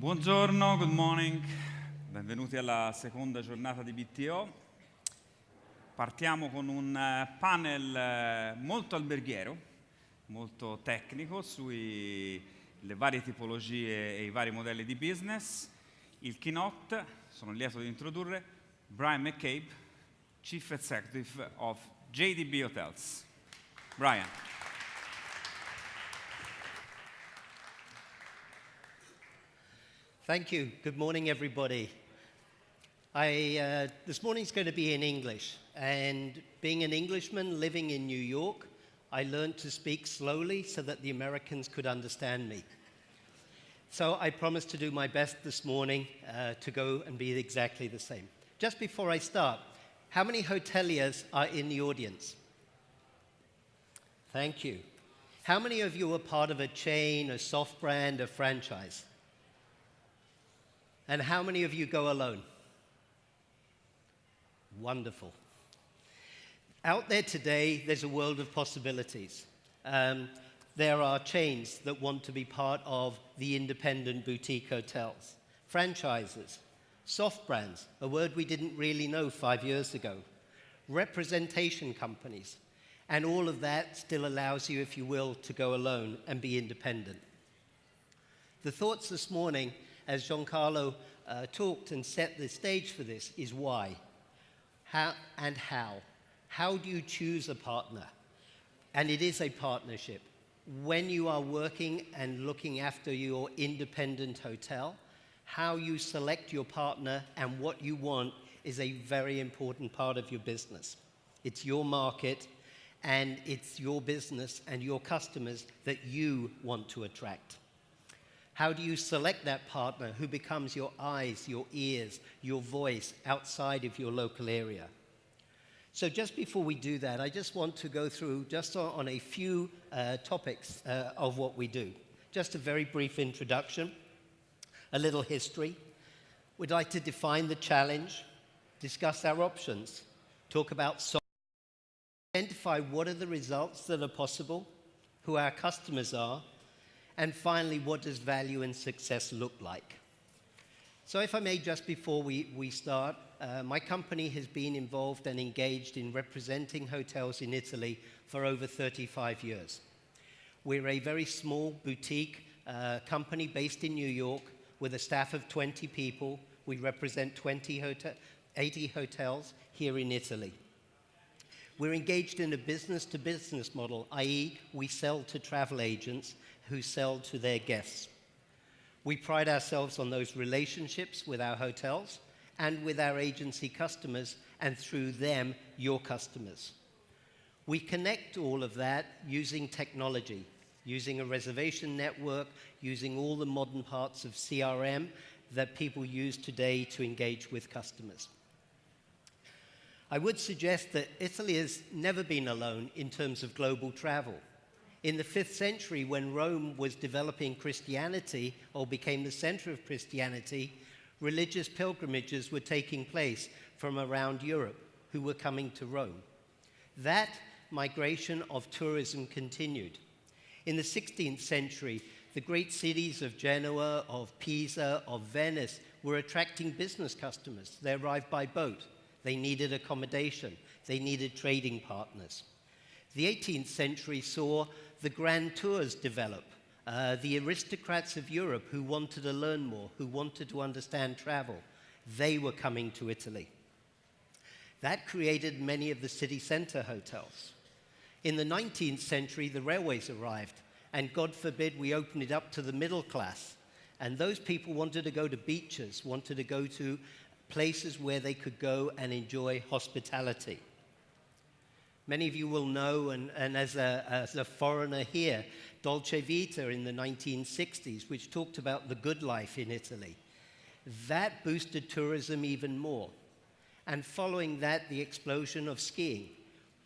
Buongiorno, good morning, benvenuti alla seconda giornata di BTO. Partiamo con un panel molto alberghiero, molto tecnico sulle varie tipologie e i vari modelli di business. Il keynote, sono lieto di introdurre, Brian McCabe, Chief Executive of JDB Hotels. Brian. Thank you. Good morning, everybody. This morning's going to be in English, and being an Englishman living in New York, I learned to speak slowly so that the Americans could understand me. So I promised to do my best this morning to go and be exactly the same. Just before I start, how many hoteliers are in the audience? Thank you. How many of you are part of a chain, a soft brand, a franchise? And how many of you go alone? Wonderful. Out there today, there's a world of possibilities. There are chains that want to be part of the independent boutique hotels, franchises, soft brands, a word we didn't really know 5 years ago, representation companies, and all of that still allows you, if you will, to go alone and be independent. The thoughts this morning, as Giancarlo talked and set the stage for this, is why, how, and how. How do you choose a partner? And it is a partnership. When you are working and looking after your independent hotel, how you select your partner and what you want is a very important part of your business. It's your market, and it's your business and your customers that you want to attract. How do you select that partner who becomes your eyes, your ears, your voice outside of your local area? So just before we do that, I just want to go through just on a few topics of what we do. Just a very brief introduction, a little history. We'd like to define the challenge, discuss our options, talk about identify what are the results that are possible, who our customers are, and finally, what does value and success look like? So if I may, just before we start, my company has been involved and engaged in representing hotels in Italy for over 35 years. We're a very small boutique company based in New York with a staff of 20 people. We represent 80 hotels here in Italy. We're engaged in a business-to-business model, i.e. we sell to travel agents who sell to their guests. We pride ourselves on those relationships with our hotels and with our agency customers, and through them, your customers. We connect all of that using technology, using a reservation network, using all the modern parts of CRM that people use today to engage with customers. I would suggest that Italy has never been alone in terms of global travel. In the 5th century, when Rome was developing Christianity, or became the center of Christianity, religious pilgrimages were taking place from around Europe who were coming to Rome. That migration of tourism continued. In the 16th century, the great cities of Genoa, of Pisa, of Venice were attracting business customers. They arrived by boat. They needed accommodation. They needed trading partners. The 18th century saw the grand tours develop. The aristocrats of Europe who wanted to learn more, who wanted to understand travel, they were coming to Italy. That created many of the city center hotels. In the 19th century, the railways arrived, and God forbid we opened it up to the middle class. And those people wanted to go to beaches, wanted to go to places where they could go and enjoy hospitality. Many of you will know, and as a foreigner here, Dolce Vita in the 1960s, which talked about the good life in Italy. That boosted tourism even more. And following that, the explosion of skiing.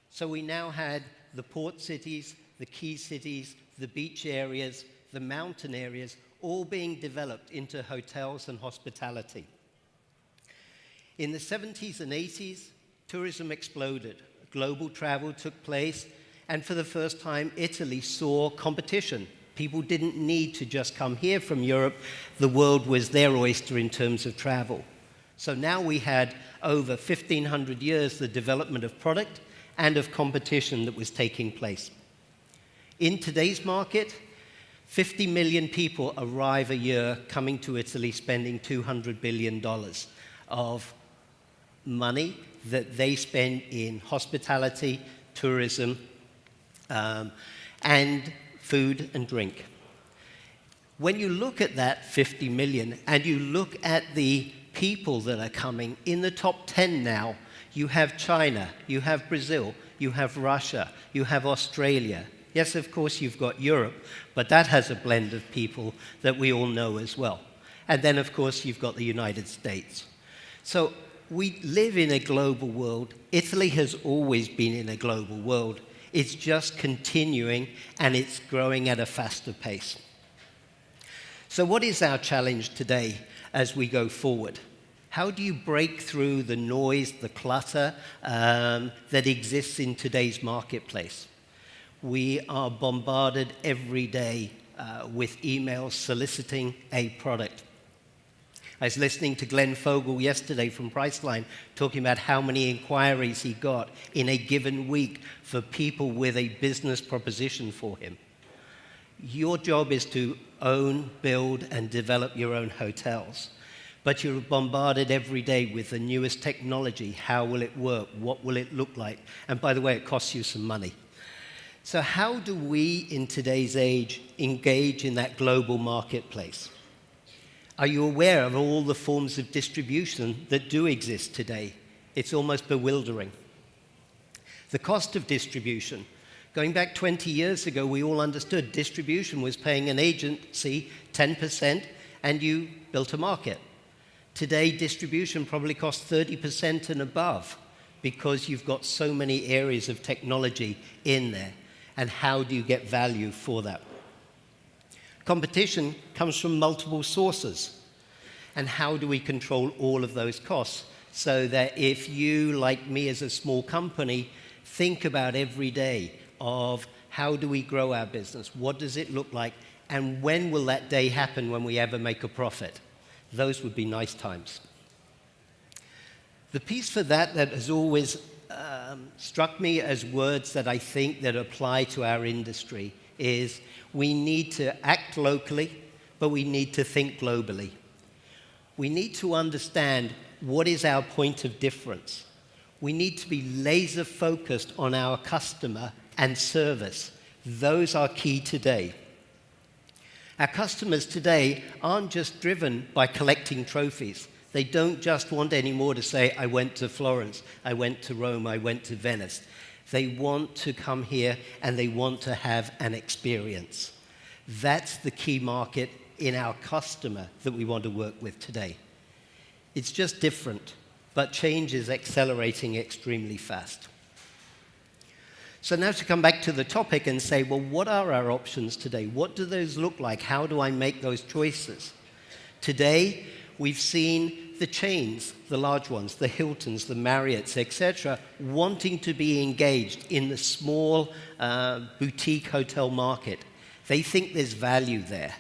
So we now had the port cities, the key cities, the beach areas, the mountain areas, all being developed into hotels and hospitality. In the 70s and 80s, tourism exploded. Global travel took place, and for the first time, Italy saw competition People didn't need to just come here from Europe. The world was their oyster in terms of travel. So now we had over 1,500 years the development of product and of competition that was taking place. In today's market, 50 million people arrive a year coming to Italy spending $200 billion of money that they spend in hospitality, tourism, and food and drink. When you look at that 50 million and you look at the people that are coming, in the top 10 now, you have China, you have Brazil, you have Russia, you have Australia. Yes, of course, you've got Europe, but that has a blend of people that we all know as well. And then, of course, you've got the United States. So we live in a global world. Italy has always been in a global world. It's just continuing, and it's growing at a faster pace. So what is our challenge today as we go forward? How do you break through the noise, the clutter that exists in today's marketplace? We are bombarded every day with emails soliciting a product. I was listening to Glenn Fogel yesterday from Priceline talking about how many inquiries he got in a given week for people with a business proposition for him. Your job is to own, build, and develop your own hotels. But you're bombarded every day with the newest technology. How will it work? What will it look like? And by the way, it costs you some money. So how do we, in today's age, engage in that global marketplace? Are you aware of all the forms of distribution that do exist today? It's almost bewildering. The cost of distribution. Going back 20 years ago, we all understood distribution was paying an agency 10% and you built a market. Today, distribution probably costs 30% and above because you've got so many areas of technology in there. And how do you get value for that? Competition comes from multiple sources. And how do we control all of those costs so that if you, like me as a small company, think about every day of how do we grow our business? What does it look like? And when will that day happen when we ever make a profit? Those would be nice times. The piece for that has always struck me as words that I think that apply to our industry is we need to act locally, but we need to think globally. We need to understand what is our point of difference. We need to be laser focused on our customer and service. Those are key today. Our customers today aren't just driven by collecting trophies. They don't just want anymore to say, I went to Florence, I went to Rome, I went to Venice. They want to come here and they want to have an experience. That's the key market in our customer that we want to work with today. It's just different, but change is accelerating extremely fast. So now to come back to the topic and say, well, what are our options today? What do those look like? How do I make those choices? Today, we've seen the chains, the large ones, the Hiltons, the Marriotts, etc., wanting to be engaged in the small boutique hotel market. They think there's value there.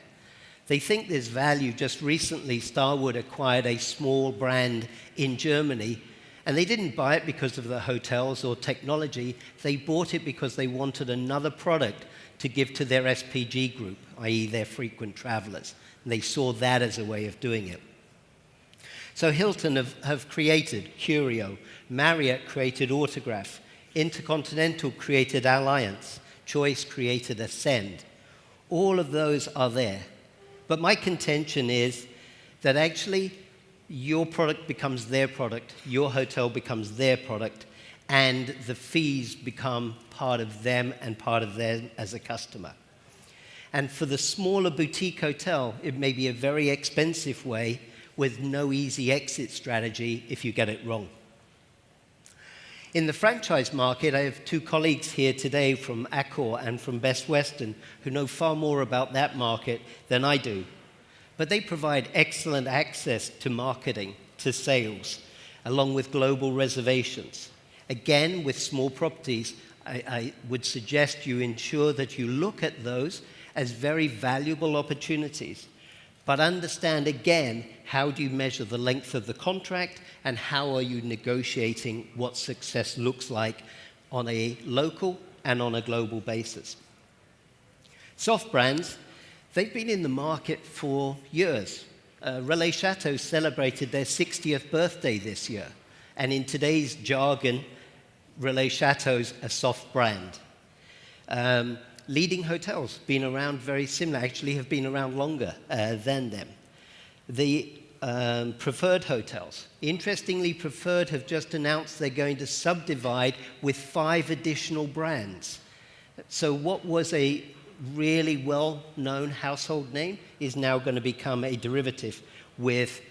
They think there's value. Just recently, Starwood acquired a small brand in Germany, and they didn't buy it because of the hotels or technology. They bought it because they wanted another product to give to their SPG group, i.e. their frequent travelers. And they saw that as a way of doing it. So Hilton have created Curio, Marriott created Autograph, Intercontinental created Alliance, Choice created Ascend. All of those are there. But my contention is that actually your product becomes their product, your hotel becomes their product, and the fees become part of them and part of them as a customer. And for the smaller boutique hotel, it may be a very expensive way with no easy exit strategy if you get it wrong. In the franchise market, I have two colleagues here today from Accor and from Best Western who know far more about that market than I do. But they provide excellent access to marketing, to sales, along with global reservations. Again, with small properties, I would suggest you ensure that you look at those as very valuable opportunities. But understand again, how do you measure the length of the contract and how are you negotiating what success looks like on a local and on a global basis. Soft brands, they've been in the market for years. Relais Chateau celebrated their 60th birthday this year. And in today's jargon, Relais Chateau's a soft brand. Leading hotels, been around very similar, actually have been around longer than them. The Preferred hotels. Interestingly, Preferred have just announced they're going to subdivide with 5 additional brands. So what was a really well-known household name is now going to become a derivative with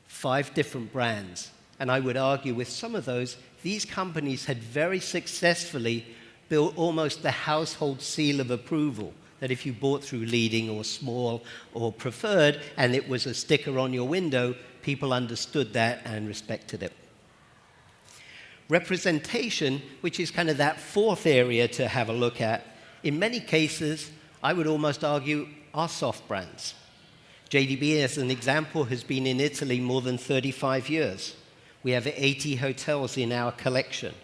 5 different brands. And I would argue with some of those, these companies had very successfully built almost the household seal of approval, that if you bought through Leading or Small or Preferred and it was a sticker on your window, people understood that and respected it. Representation, which is kind of that 4th area to have a look at, in many cases, I would almost argue, are soft brands. JDB, as an example, has been in Italy more than 35 years. We have 80 hotels in our collection.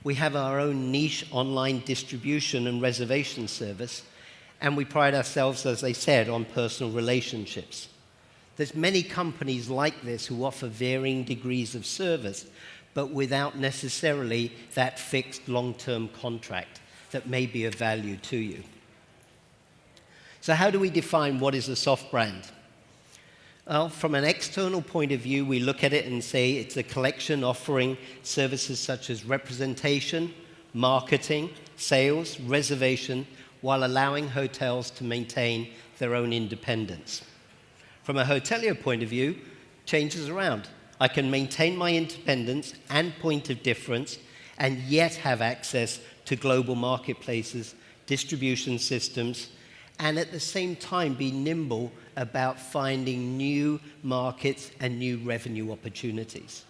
We have our own niche online distribution and reservation service, and we pride ourselves, as I said, on personal relationships. There's many companies like this who offer varying degrees of service, but without necessarily that fixed long-term contract that may be of value to you. So how do we define what is a soft brand? Well, from an external point of view, we look at it and say it's a collection offering services such as representation, marketing, sales, reservation, while allowing hotels to maintain their own independence. From a hotelier point of view, changes around. I can maintain my independence and point of difference and yet have access to global marketplaces, distribution systems, and at the same time be nimble about finding new markets and new revenue opportunities.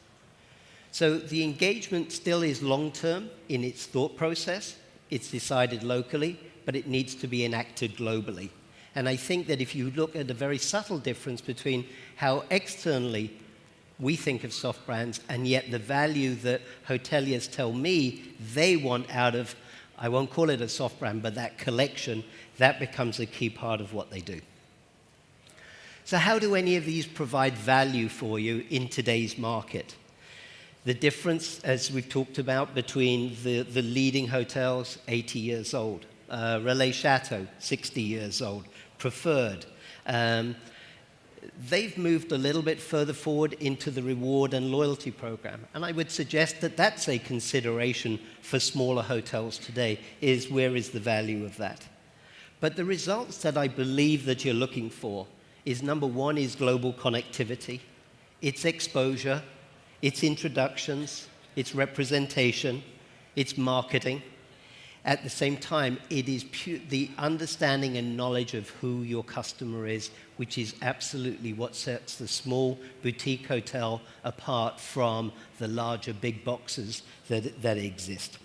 So the engagement still is long-term in its thought process. It's decided locally, but it needs to be enacted globally. And I think that if you look at a very subtle difference between how externally we think of soft brands and yet the value that hoteliers tell me they want out of, I won't call it a soft brand, but that collection, that becomes a key part of what they do. So how do any of these provide value for you in today's market? The difference, as we've talked about, between the leading hotels, 80 years old, Relais Chateau, 60 years old, Preferred. They've moved a little bit further forward into the reward and loyalty program. And I would suggest that that's a consideration for smaller hotels today, is where is the value of that? But the results that I believe that you're looking for is, number one, is global connectivity, its exposure, its introductions, its representation, its marketing. At the same time, it is the understanding and knowledge of who your customer is, which is absolutely what sets the small boutique hotel apart from the larger big boxes that exist.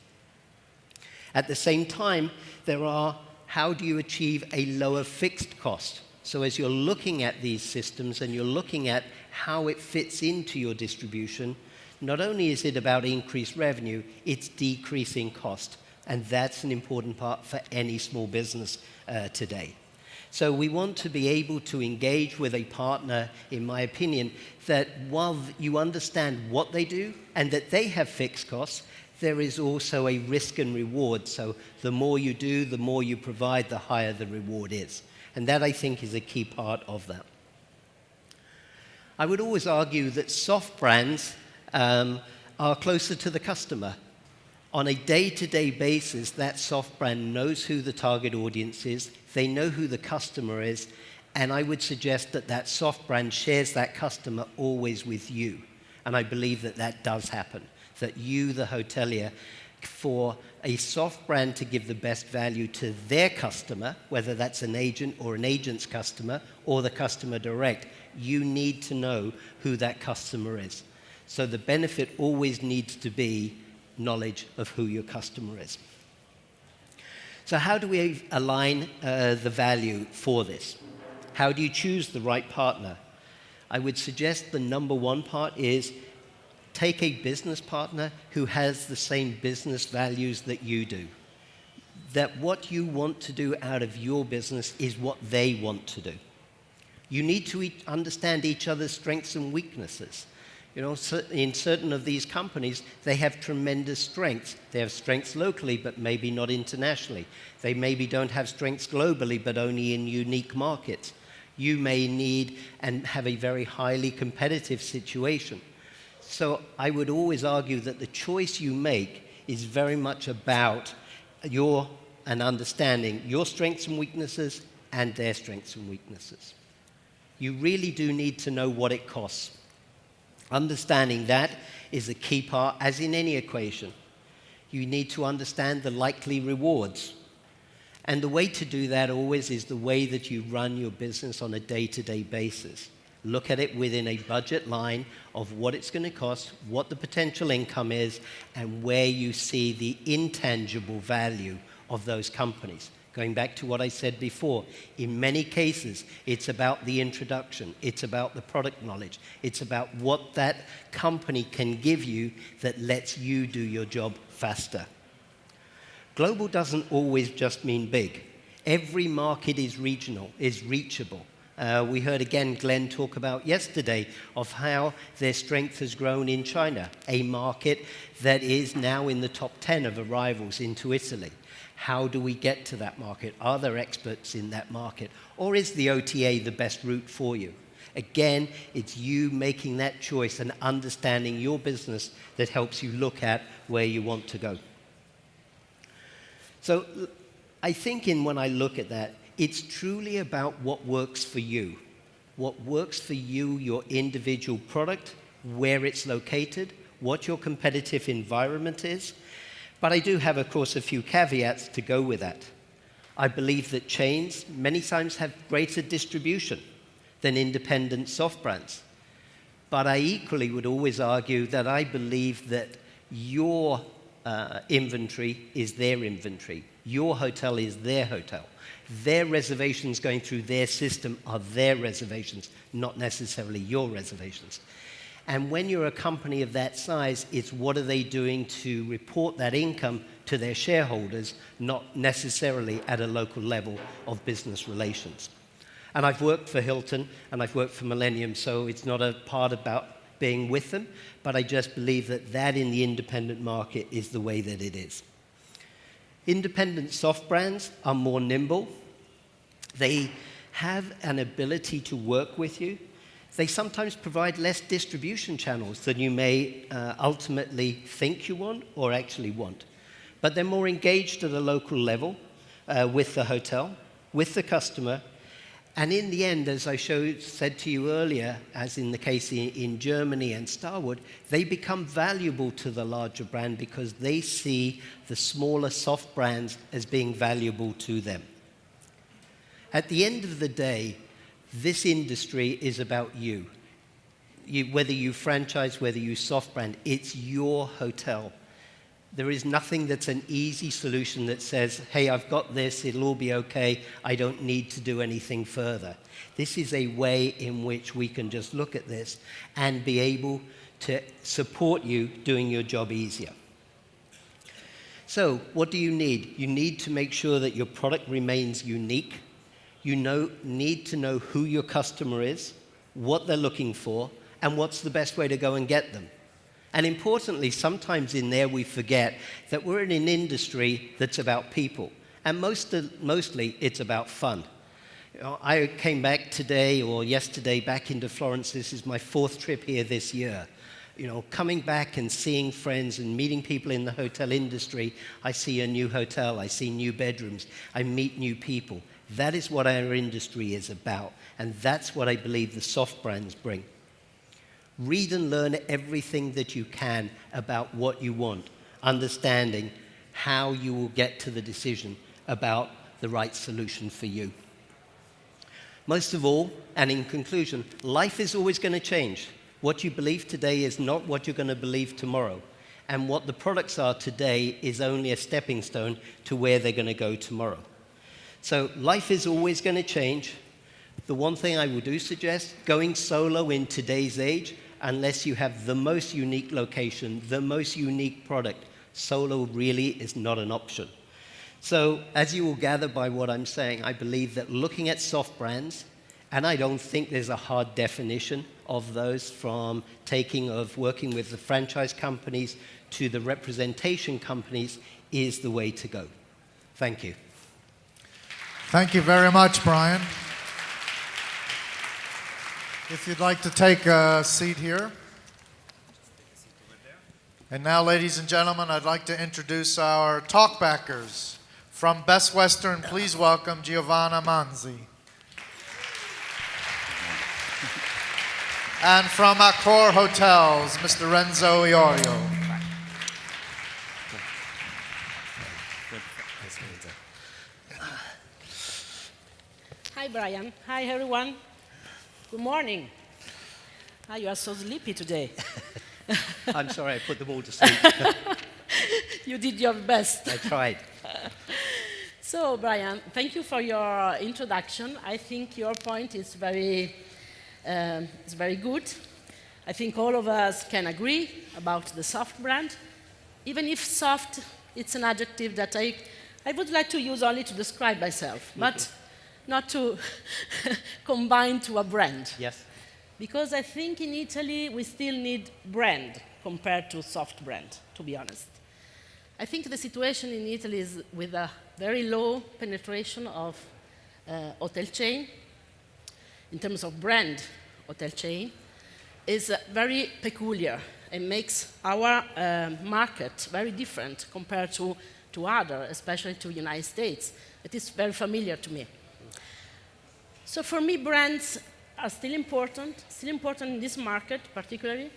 At the same time, there are, how do you achieve a lower fixed cost? So as you're looking at these systems and you're looking at how it fits into your distribution, not only is it about increased revenue, it's decreasing cost. And that's an important part for any small business today. So we want to be able to engage with a partner, in my opinion, that while you understand what they do and that they have fixed costs, there is also a risk and reward. So the more you do, the more you provide, the higher the reward is. And that, I think, is a key part of that. I would always argue that soft brands are closer to the customer. On a day-to-day basis, that soft brand knows who the target audience is, they know who the customer is, and I would suggest that that soft brand shares that customer always with you. And I believe that that does happen, that you, the hotelier, for a soft brand to give the best value to their customer, whether that's an agent or an agent's customer or the customer direct, you need to know who that customer is. So the benefit always needs to be knowledge of who your customer is. So how do we align the value for this? How do you choose the right partner? I would suggest the number one part is take a business partner who has the same business values that you do. That what you want to do out of your business is what they want to do. You need to understand each other's strengths and weaknesses. You know, in certain of these companies, they have tremendous strengths. They have strengths locally, but maybe not internationally. They maybe don't have strengths globally, but only in unique markets. You may need and have a very highly competitive situation. So I would always argue that the choice you make is very much about and understanding your strengths and weaknesses and their strengths and weaknesses. You really do need to know what it costs. Understanding that is a key part, as in any equation. You need to understand the likely rewards. And the way to do that always is the way that you run your business on a day-to-day basis. Look at it within a budget line of what it's going to cost, what the potential income is, and where you see the intangible value of those companies. Going back to what I said before, in many cases, it's about the introduction, it's about the product knowledge, it's about what that company can give you that lets you do your job faster. Global doesn't always just mean big. Every market is regional, is reachable. We heard again Glenn talk about yesterday of how their strength has grown in China, a market that is now in the top 10 of arrivals into Italy. How do we get to that market? Are there experts in that market? Or is the OTA the best route for you? Again, it's you making that choice and understanding your business that helps you look at where you want to go. So I think when I look at that, it's truly about what works for you. What works for you, your individual product, where it's located, what your competitive environment is. But I do have, of course, a few caveats to go with that. I believe that chains many times have greater distribution than independent soft brands. But I equally would always argue that I believe that your inventory is their inventory. Your hotel is their hotel. Their reservations going through their system are their reservations, not necessarily your reservations. And when you're a company of that size, it's what are they doing to report that income to their shareholders, not necessarily at a local level of business relations. And I've worked for Hilton and I've worked for Millennium, so it's not a part about being with them, but I just believe that in the independent market is the way that it is. Independent soft brands are more nimble. They have an ability to work with you. They sometimes provide less distribution channels than you may ultimately think you want or actually want. But they're more engaged at a local level with the hotel, with the customer. And in the end, as I said to you earlier, as in the case in Germany and Starwood, they become valuable to the larger brand because they see the smaller soft brands as being valuable to them. At the end of the day, this industry is about you. Whether you franchise, whether you soft brand, it's your hotel. There is nothing that's an easy solution that says, hey, I've got this, it'll all be okay, I don't need to do anything further. This is a way in which we can just look at this and be able to support you doing your job easier. So, what do you need? You need to make sure that your product remains unique. You need to know who your customer is, what they're looking for, and what's the best way to go and get them. And importantly, sometimes in there we forget that we're in an industry that's about people. And mostly it's about fun. You know, I came back today or yesterday back into Florence. This is my 4th trip here this year. You know, coming back and seeing friends and meeting people in the hotel industry, I see a new hotel, I see new bedrooms, I meet new people. That is what our industry is about. And that's what I believe the soft brands bring. Read and learn everything that you can about what you want, understanding how you will get to the decision about the right solution for you. Most of all, and in conclusion, life is always going to change. What you believe today is not what you're going to believe tomorrow. and what the products are today is only a stepping stone to where they're going to go tomorrow. So life is always going to change. The one thing I would suggest, going solo in today's age, unless you have the most unique location, the most unique product, solo really is not an option. So as you will gather by what I'm saying, I believe that looking at soft brands, and I don't think there's a hard definition of those, from working with the franchise companies to the representation companies, is the way to go. Thank you. Thank you very much, Brian. If you'd like to take a seat here. And now, ladies and gentlemen, I'd like to introduce our talkbackers. From Best Western, please welcome Giovanna Manzi. And from Accor Hotels, Mr. Renzo Iorio. Hi, Brian. Hi, everyone. Good morning. You are so sleepy today. I'm sorry, I put them all to sleep. You did your best. I tried. So, Brian, thank you for your introduction. I think your point is very good. I think all of us can agree about the soft brand. Even if soft, it's an adjective that I would like to use only to describe myself, but not to combine to a brand. Yes. Because I think in Italy we still need brand compared to soft brand, to be honest. I think the situation in Italy is with a very low penetration of hotel chain. In terms of brand, hotel chain is very peculiar and makes our market very different compared to other, especially to United States. It is very familiar to me. So for me, brands are still important in this market particularly.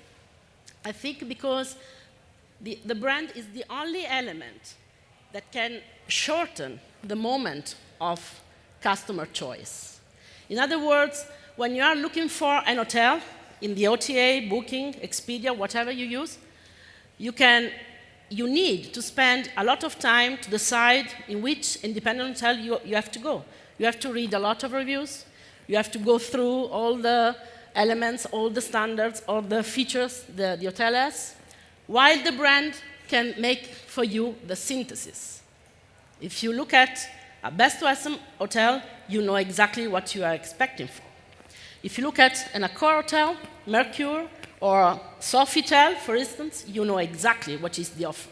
I think because the brand is the only element that can shorten the moment of customer choice. In other words, when you are looking for an hotel in the OTA, Booking, Expedia, whatever you use, you need to spend a lot of time to decide in which independent hotel you have to go. You have to read a lot of reviews. You have to go through all the elements, all the standards, all the features the hotel has, while the brand can make for you the synthesis. If you look at a Best Western hotel, you know exactly what you are expecting for. If you look at an Accor hotel, Mercure, or Sofitel, for instance, you know exactly what is the offer.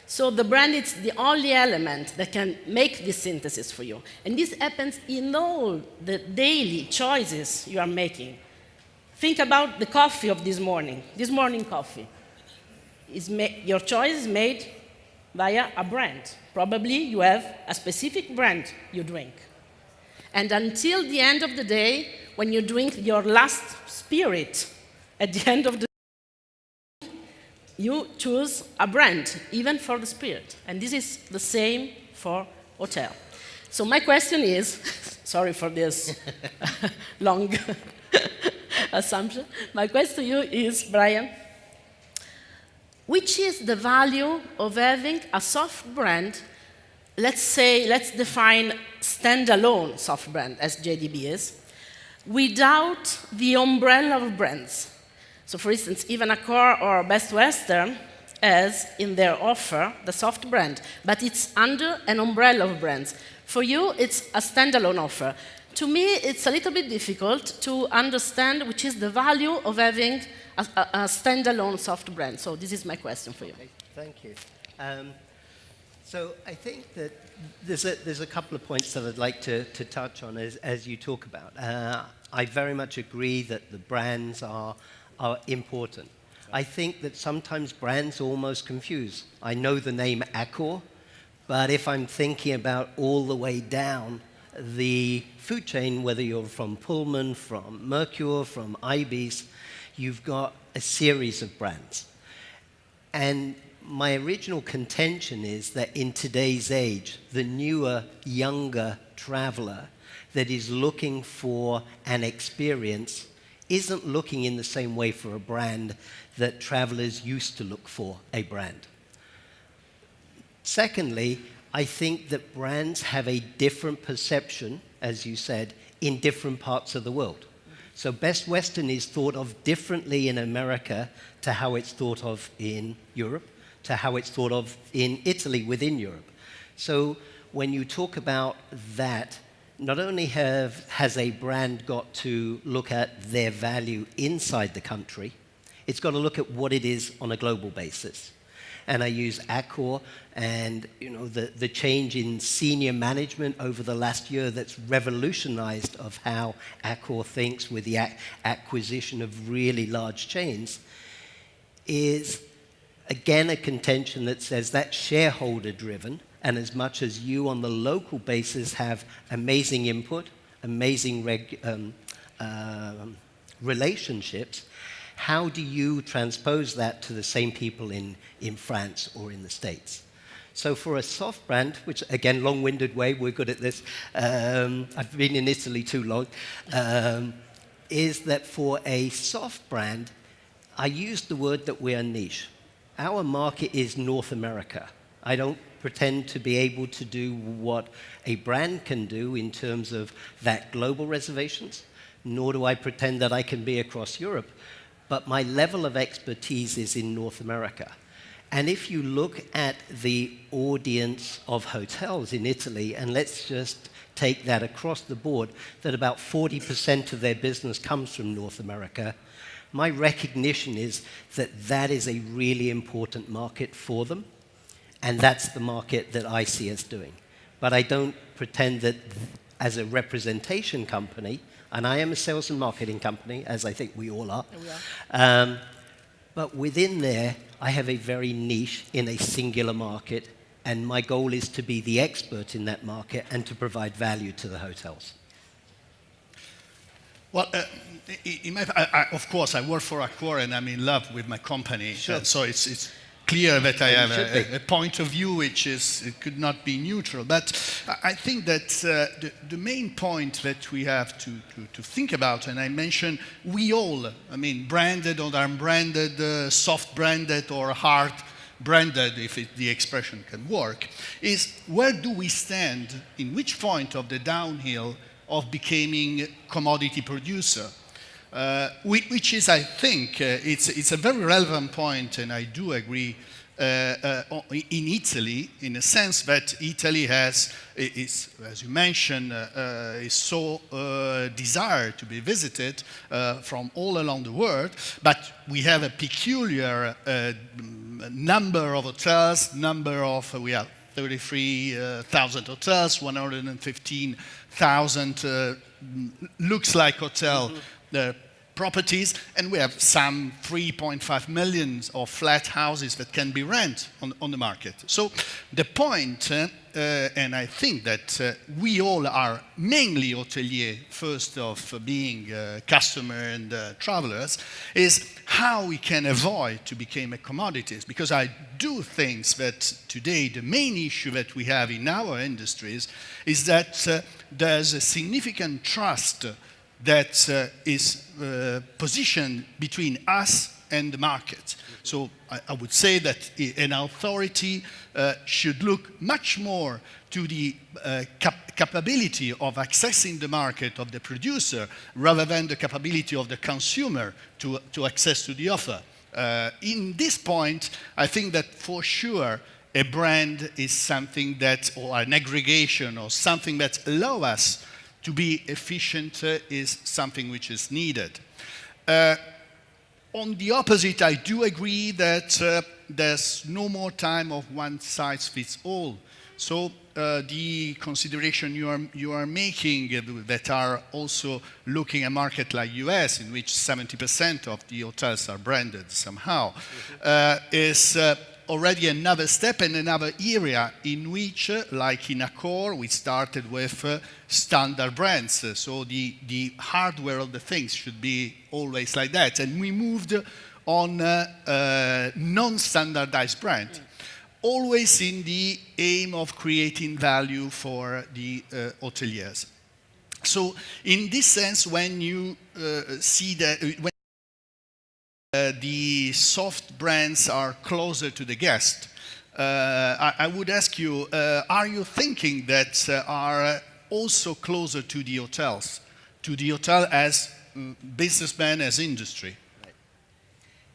So the brand is the only element that can make this synthesis for you. And this happens in all the daily choices you are making. Think about the coffee of this morning coffee. Your choice is made via a brand. Probably you have a specific brand you drink. And until the end of the day, when you drink your last spirit, at the end of the day, you choose a brand, even for the spirit. And this is the same for hotel. So my question is, sorry for this long assumption. My question to you is, Brian, which is the value of having a soft brand? Let's define standalone soft brand, as JDB is, without the umbrella of brands. So for instance, even Accor or Best Western has in their offer the soft brand, but it's under an umbrella of brands. For you, it's a standalone offer. To me, it's a little bit difficult to understand which is the value of having a standalone soft brand. So this is my question for you. Okay, thank you. So I think that there's a couple of points that I'd like to touch on as you talk about. I very much agree that the brands are important. I think that sometimes brands almost confuse. I know the name Accor, but if I'm thinking about all the way down the food chain, whether you're from Pullman, from Mercure, from Ibis, you've got a series of brands. And my original contention is that in today's age, the newer, younger traveler that is looking for an experience isn't looking in the same way for a brand that travelers used to look for a brand. Secondly, I think that brands have a different perception, as you said, in different parts of the world. So Best Western is thought of differently in America to how it's thought of in Europe, to how it's thought of in Italy within Europe. So when you talk about that, not only has a brand got to look at their value inside the country, it's got to look at what it is on a global basis. And I use Accor and the change in senior management over the last year that's revolutionized of how Accor thinks with the acquisition of really large chains is, again, a contention that says that's shareholder-driven, and as much as you on the local basis have amazing input, amazing relationships, how do you transpose that to the same people in France or in the States? So for a soft brand, which again, long-winded way, we're good at this, I've been in Italy too long, is that for a soft brand, I use the word that we are niche. Our market is North America. I don't pretend to be able to do what a brand can do in terms of that global reservations, nor do I pretend that I can be across Europe. But my level of expertise is in North America. And if you look at the audience of hotels in Italy, and let's just take that across the board, that about 40% of their business comes from North America, my recognition is that that is a really important market for them, and that's the market that I see us doing. But I don't pretend that as a representation company, and I am a sales and marketing company, as I think we all are. We are. But within there, I have a very niche in a singular market, and my goal is to be the expert in that market and to provide value to the hotels. Well, of course, I work for Ancora and I'm in love with my company. Sure. So it's clear that I have should be. a point of view which it could not be neutral. But I think that the main point that we have to think about, and I mentioned we all, branded or unbranded, soft branded or hard branded, if the expression can work, is where do we stand, in which point of the downhill of becoming commodity producer? Which is, I think, it's a very relevant point, and I do agree, in Italy, in a sense that Italy is, as you mentioned, is so desired to be visited from all along the world, but we have a peculiar number of hotels, we have 33,000 hotels, 115,000 looks like hotel properties, and we have some 3.5 million of flat houses that can be rented on the market. So the point, and I think that we all are mainly hotelier, first of being customer and travelers, is how we can avoid to become a commodities. Because I do think that today the main issue that we have in our industries is that there's a significant trust that is positioned between us and the market. So I would say that an authority should look much more to the capability of accessing the market of the producer rather than the capability of the consumer to access to the offer. In this point, I think that for sure a brand is something that, or an aggregation or something that allows us to be efficient is something which is needed. On the opposite, I do agree that there's no more time of one size fits all. So the consideration you are making that are also looking at a market like US, in which 70% of the hotels are branded somehow, is already another step and another area in which, like in Accor, we started with standard brands. So the hardware of the things should be always like that. And we moved on non-standardized brand, always in the aim of creating value for the hoteliers. So in this sense, when you see that when the soft brands are closer to the guest, I would ask you, are you thinking that are also closer to the hotels, to the hotel as businessman, as industry? Right.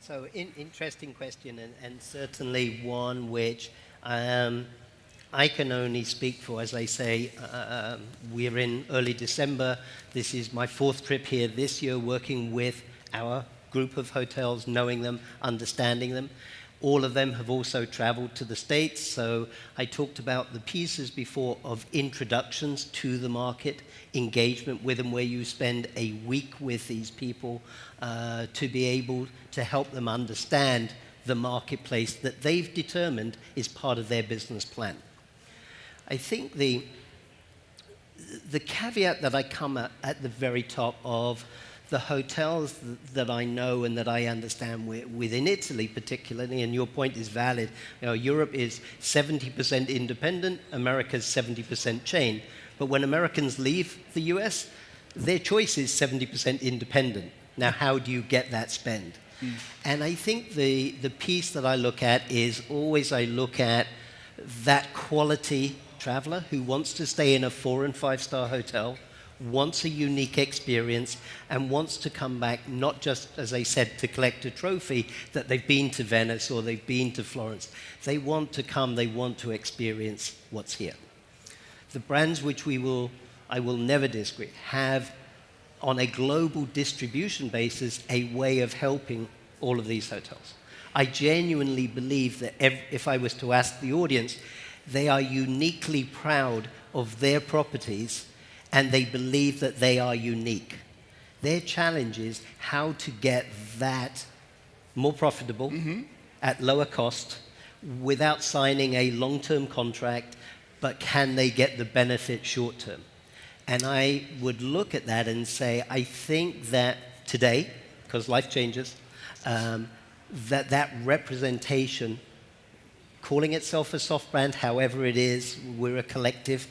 So interesting question, and certainly one which I can only speak for. As I say, we're in early December. This is my 4th trip here this year, working with our group of hotels, knowing them, understanding them. All of them have also traveled to the States, so I talked about the pieces before of introductions to the market, engagement with them, where you spend a week with these people to be able to help them understand the marketplace that they've determined is part of their business plan. I think the caveat that I come at the very top of the hotels that I know and that I understand within Italy particularly, and your point is valid. You know, Europe is 70% independent, America's 70% chain. But when Americans leave the US, their choice is 70% independent. Now, how do you get that spend? And I think the piece that I look at is always I look at that quality traveler who wants to stay in a 4- and 5-star hotel, wants a unique experience, and wants to come back not just, as I said, to collect a trophy that they've been to Venice or they've been to Florence. They want to come, they want to experience what's here. The brands which I will never disagree, have on a global distribution basis a way of helping all of these hotels. I genuinely believe that if I was to ask the audience, they are uniquely proud of their properties and they believe that they are unique. Their challenge is how to get that more profitable at lower cost without signing a long-term contract, but can they get the benefit short-term? And I would look at that and say, I think that today, because life changes, that representation, calling itself a soft brand, however it is, we're a collective.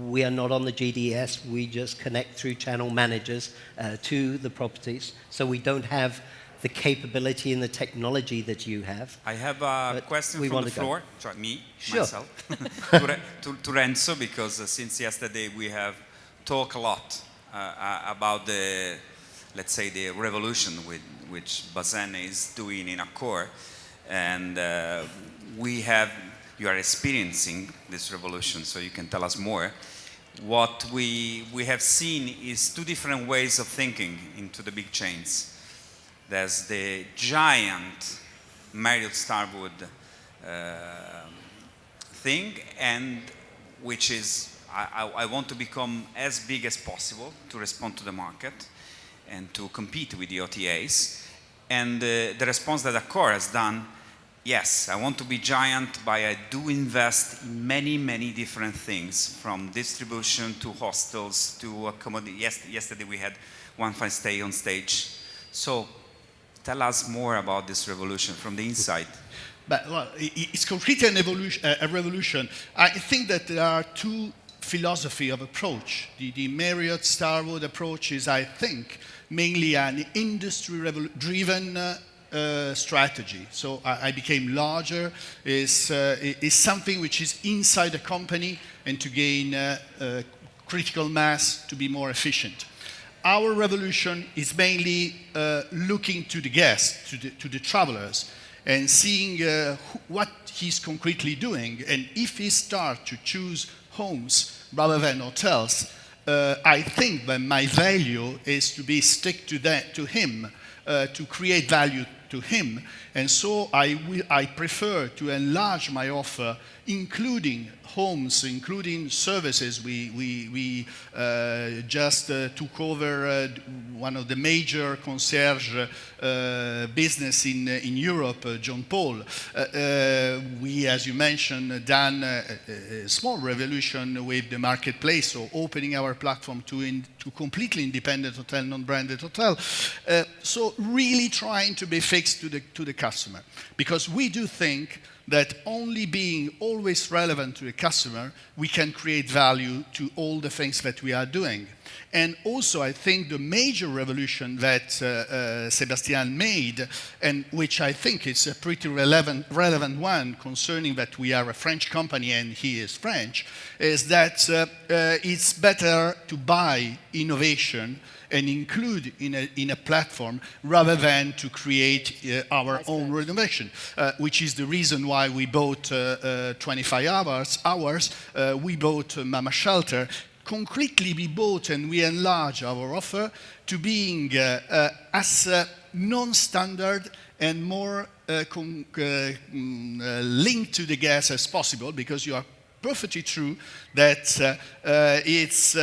We are not on the GDS. We just connect through channel managers to the properties. So we don't have the capability and the technology that you have. I have a question from the floor. Sorry, myself, to Renzo, because since yesterday we have talked a lot about the, let's say, the revolution which Bassene is doing in Accor, and you are experiencing this revolution, so you can tell us more. What we have seen is 2 different ways of thinking into the big chains. There's the giant Marriott Starwood thing, and which is I want to become as big as possible to respond to the market and to compete with the OTAs. And the response that Accor has done, yes, I want to be giant, but I do invest in many, many different things, from distribution to hostels to accommodation. Yesterday we had One Fine Stay on stage. So tell us more about this revolution from the inside. But well, it's completely a revolution. I think that there are 2 philosophies of approach. The Marriott Starwood approach is, I think, mainly an industry-driven strategy. So I became larger is something which is inside the company and to gain critical mass to be more efficient. Our revolution is mainly looking to the guests, to the travelers, and seeing what he's concretely doing. And if he starts to choose homes rather than hotels, I think that my value is to be stick to him, to create value to him. And so I prefer to enlarge my offer, including homes, including services. We just took over one of the major concierge business in Europe, John Paul. We, as you mentioned, done a small revolution with the marketplace, so opening our platform to completely independent hotel, non-branded hotel. So really trying to be fixed to the customer, because we do think that only being always relevant to the customer, we can create value to all the things that we are doing. And also, I think the major revolution that Sebastian made, and which I think is a pretty relevant one, concerning that we are a French company and he is French, is that it's better to buy innovation and include in a platform rather than to create our own renovation, which is the reason why we bought 25 hours, we bought Mama Shelter. Concretely, we bought and we enlarged our offer to being as non-standard and more linked to the guest as possible, because you are perfectly true that it's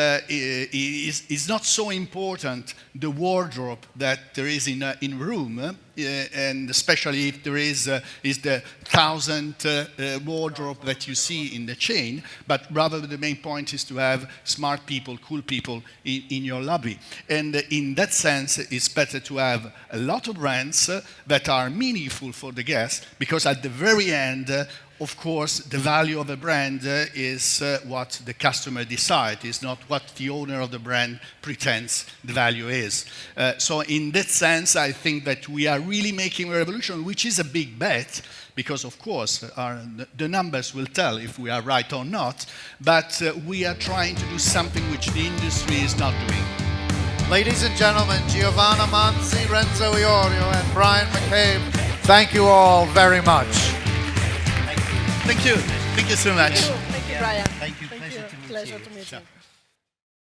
not so important the wardrobe that there is in room, and especially if there is the 1,000 wardrobe that you see in the chain, but rather the main point is to have smart people, cool people in your lobby. And in that sense, it's better to have a lot of brands that are meaningful for the guests, because at the very end, of course, the value of a brand is what the customer decides, is not what the owner of the brand pretends the value is. So in that sense, I think that we are really making a revolution, which is a big bet, because of course the numbers will tell if we are right or not, but we are trying to do something which the industry is not doing. Ladies and gentlemen, Giovanna Manzi, Renzo Iorio, and Brian McCabe, thank you all very much. Thank you. Thank you so much. Thank you, Brian. Thank you. Pleasure to meet you. Pleasure to meet you.